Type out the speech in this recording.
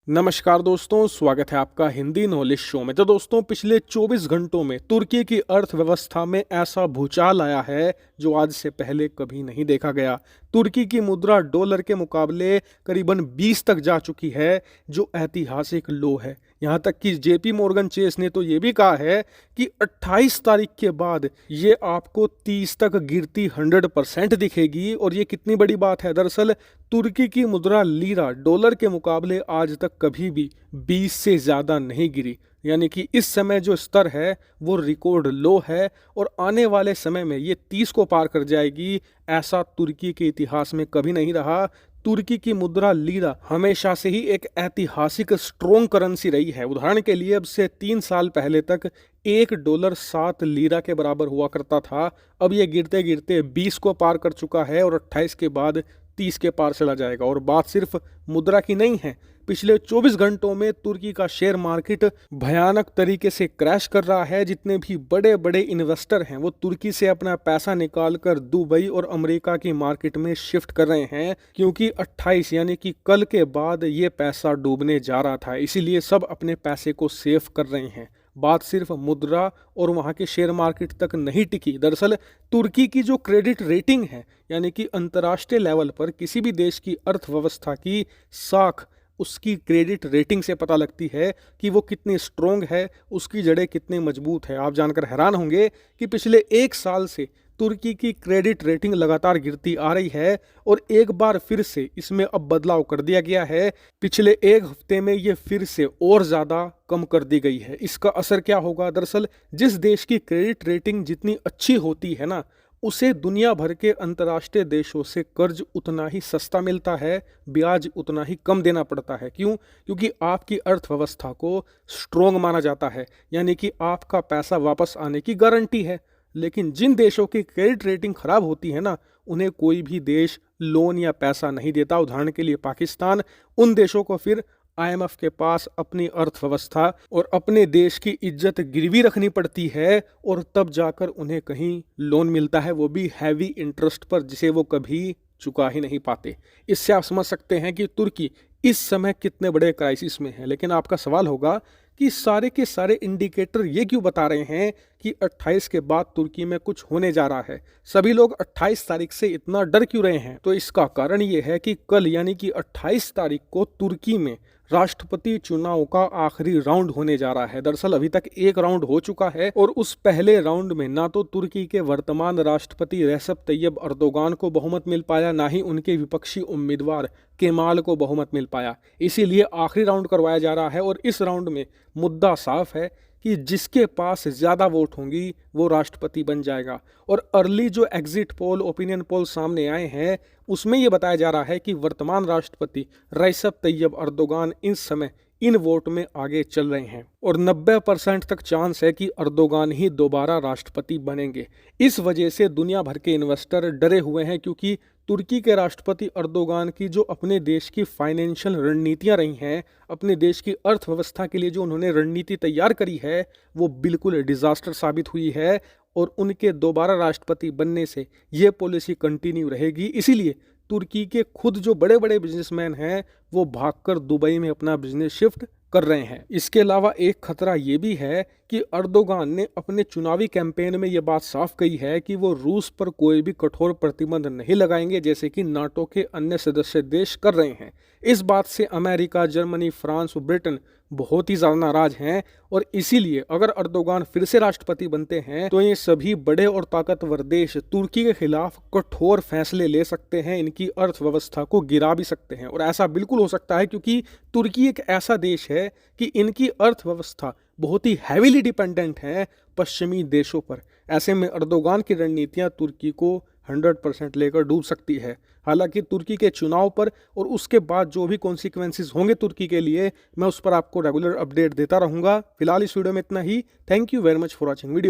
नमस्कार दोस्तों, स्वागत है आपका हिंदी नॉलेज शो में। तो दोस्तों, पिछले 24 घंटों में तुर्की की अर्थव्यवस्था में ऐसा भूचाल आया है जो आज से पहले कभी नहीं देखा गया। तुर्की की मुद्रा डॉलर के मुकाबले करीबन 20 तक जा चुकी है, जो ऐतिहासिक लो है। यहाँ तक कि जेपी मॉर्गन चेस ने तो ये भी कहा है कि 28 तारीख के बाद ये आपको 30 तक गिरती 100% दिखेगी। और ये कितनी बड़ी बात है। दरअसल तुर्की की मुद्रा लीरा डॉलर के मुकाबले आज तक कभी भी 20 से ज़्यादा नहीं गिरी, यानी कि इस समय जो स्तर है वो रिकॉर्ड लो है और आने वाले समय में ये 30 को पार कर जाएगी। ऐसा तुर्की के इतिहास में कभी नहीं रहा। तुर्की की मुद्रा लीरा हमेशा से ही एक ऐतिहासिक स्ट्रोंग करेंसी रही है। उदाहरण के लिए अब से 3 साल पहले तक $1 7 लीरा के बराबर हुआ करता था। अब ये गिरते गिरते 20 को पार कर चुका है और 28 के बाद 30 के पार चला जाएगा। और बात सिर्फ मुद्रा की नहीं है। पिछले 24 घंटों में तुर्की का शेयर मार्केट भयानक तरीके से क्रैश कर रहा है। जितने भी बड़े बड़े इन्वेस्टर हैं वो तुर्की से अपना पैसा निकालकर दुबई और अमेरिका की मार्केट में शिफ्ट कर रहे हैं, क्योंकि 28 यानी कि कल के बाद ये पैसा डूबने जा रहा था। इसीलिए सब अपने पैसे को सेव कर रहे हैं। बात सिर्फ मुद्रा और वहाँ के शेयर मार्केट तक नहीं टिकी। दरअसल तुर्की की जो क्रेडिट रेटिंग है, यानी कि अंतर्राष्ट्रीय लेवल पर किसी भी देश की अर्थव्यवस्था की साख उसकी क्रेडिट रेटिंग से पता लगती है कि वो कितनी स्ट्रोंग है, उसकी जड़ें कितनी मजबूत है। आप जानकर हैरान होंगे कि पिछले 1 साल से तुर्की की क्रेडिट रेटिंग लगातार गिरती आ रही है और एक बार फिर से इसमें अब बदलाव कर दिया गया है। पिछले 1 हफ्ते में ये फिर से और ज़्यादा कम कर दी गई है। इसका असर क्या होगा? दरअसल जिस देश की क्रेडिट रेटिंग जितनी अच्छी होती है ना, उसे दुनिया भर के अंतर्राष्ट्रीय देशों से कर्ज उतना ही सस्ता मिलता है, ब्याज उतना ही कम देना पड़ता है। क्यों? क्योंकि आपकी अर्थव्यवस्था को स्ट्रोंग माना जाता है, यानी कि आपका पैसा वापस आने की गारंटी है। लेकिन जिन देशों की क्रेडिट रेटिंग खराब होती है ना, उन्हें कोई भी देश लोन या पैसा नहीं देता। उदाहरण के लिए पाकिस्तान। उन देशों को फिर IMF के पास अपनी अर्थव्यवस्था और अपने देश की इज्जत गिरवी रखनी पड़ती है और तब जाकर उन्हें कहीं लोन मिलता है, वो भी हैवी इंटरेस्ट पर, जिसे वो कभी चुका ही नहीं पाते। इससे आप समझ सकते हैं कि तुर्की इस समय कितने बड़े क्राइसिस में है। लेकिन आपका सवाल होगा कि सारे के सारे इंडिकेटर ये क्यों बता रहे हैं कि 28 के बाद तुर्की में कुछ होने जा रहा है? सभी लोग 28 तारीख से इतना डर क्यों रहे हैं? तो इसका कारण ये है कि कल यानी कि 28 तारीख को तुर्की में राष्ट्रपति चुनाव का आखिरी राउंड होने जा रहा है। दरअसल अभी तक 1 राउंड हो चुका है और उस पहले राउंड में ना तो तुर्की के वर्तमान राष्ट्रपति रेसेप तैयब अर्दोगान को बहुमत मिल पाया, ना ही उनके विपक्षी उम्मीदवार केमाल को बहुमत मिल पाया। इसीलिए आखिरी राउंड करवाया जा रहा है और इस राउंड में मुद्दा साफ है कि जिसके पास ज़्यादा वोट होंगी वो राष्ट्रपति बन जाएगा। और अर्ली जो एग्जिट पोल, ओपिनियन पोल सामने आए हैं, उसमें ये बताया जा रहा है कि वर्तमान राष्ट्रपति रेसेप तैयब अर्दोगान इस समय इन वोट में आगे चल रहे हैं और 90% तक चांस है कि अर्दोगान ही दोबारा राष्ट्रपति बनेंगे। इस वजह से दुनिया भर के इन्वेस्टर डरे हुए हैं, क्योंकि तुर्की के राष्ट्रपति अर्दोगान की जो अपने देश की फाइनेंशियल रणनीतियां रही हैं, अपने देश की अर्थव्यवस्था के लिए जो उन्होंने रणनीति तैयार करी है, वो बिल्कुल डिजास्टर साबित हुई है और उनके दोबारा राष्ट्रपति बनने से ये पॉलिसी कंटिन्यू रहेगी। इसीलिए तुर्की के खुद जो बड़े बड़े बिजनेसमैन हैं वो भागकर दुबई में अपना बिजनेस शिफ्ट कर रहे हैं। इसके अलावा एक खतरा ये भी है कि अर्दोगान ने अपने चुनावी कैंपेन में ये बात साफ कही है कि वो रूस पर कोई भी कठोर प्रतिबंध नहीं लगाएंगे, जैसे कि नाटो के अन्य सदस्य देश कर रहे हैं। इस बात से अमेरिका, जर्मनी, फ्रांस और ब्रिटेन बहुत ही ज़्यादा नाराज हैं और इसीलिए अगर अर्दोगान फिर से राष्ट्रपति बनते हैं तो ये सभी बड़े और ताकतवर देश तुर्की के खिलाफ कठोर फैसले ले सकते हैं, इनकी अर्थव्यवस्था को गिरा भी सकते हैं। और ऐसा बिल्कुल हो सकता है क्योंकि तुर्की एक ऐसा देश है कि इनकी अर्थव्यवस्था बहुत ही हैवीली डिपेंडेंट है पश्चिमी देशों पर। ऐसे में अर्दोगान की रणनीतियां तुर्की को 100% लेकर डूब सकती है। हालांकि तुर्की के चुनाव पर और उसके बाद जो भी कॉन्सिक्वेंसेस होंगे तुर्की के लिए, मैं उस पर आपको रेगुलर अपडेट देता रहूंगा। फिलहाल इस वीडियो में इतना ही। Thank you very much for watching video.